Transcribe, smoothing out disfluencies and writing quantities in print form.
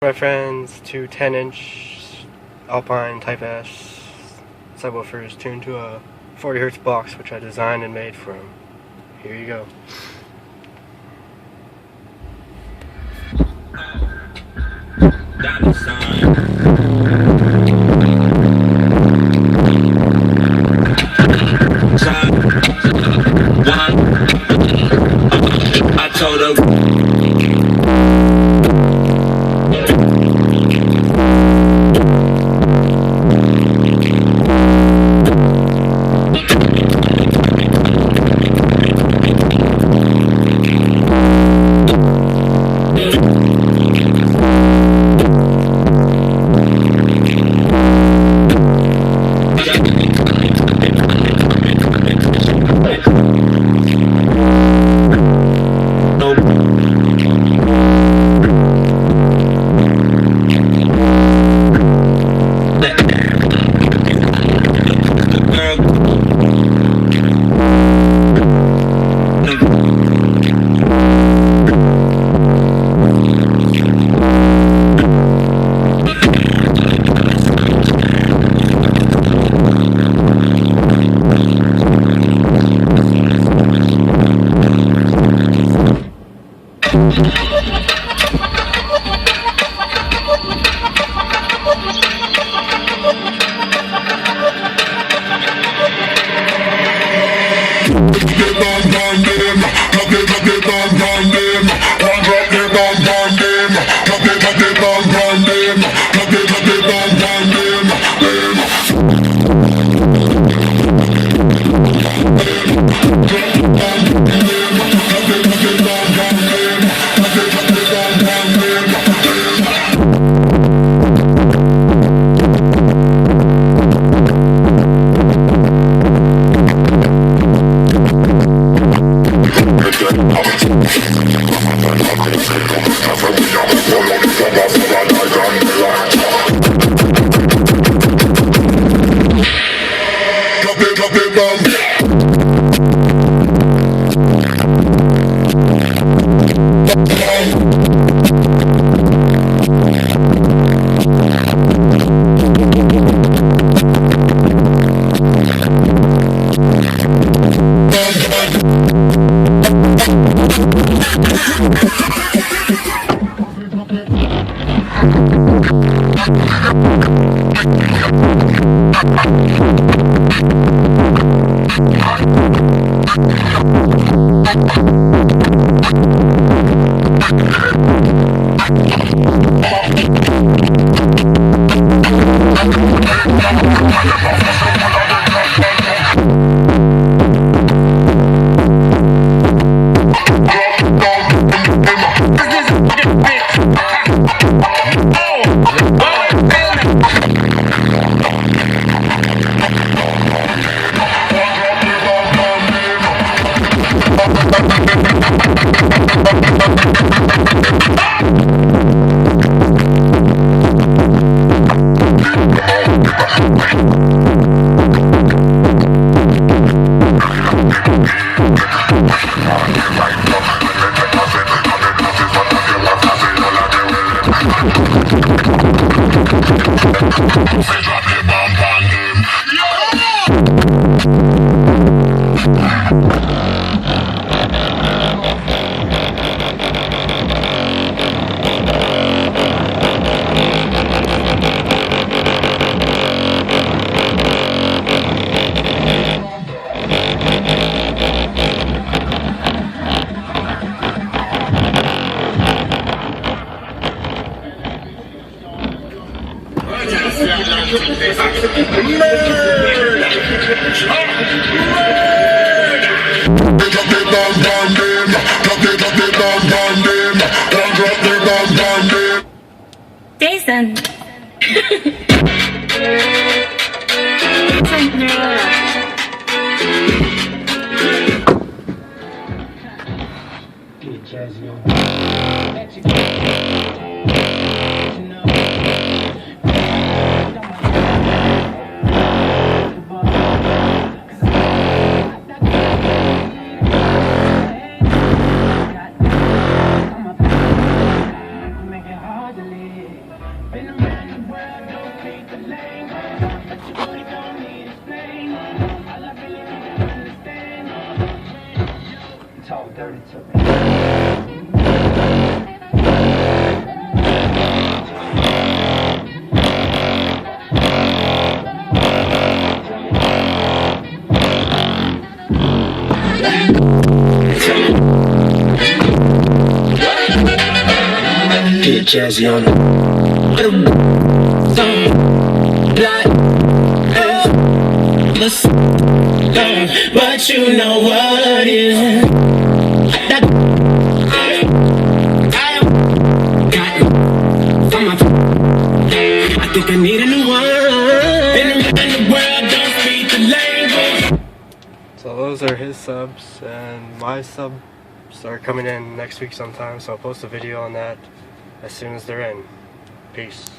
My friends, two 10-inch Alpine Type S subwoofers tuned to a 40 Hz box, which I designed and made for him. Here you go. I told her. Jason. Make it hard to live. get jazzy on the but you know what is that I think I need a new one. In the world, don't speak the language. So those are his subs, and my subs are coming in next week sometime, so I'll post a video on that as soon as they're in. Peace.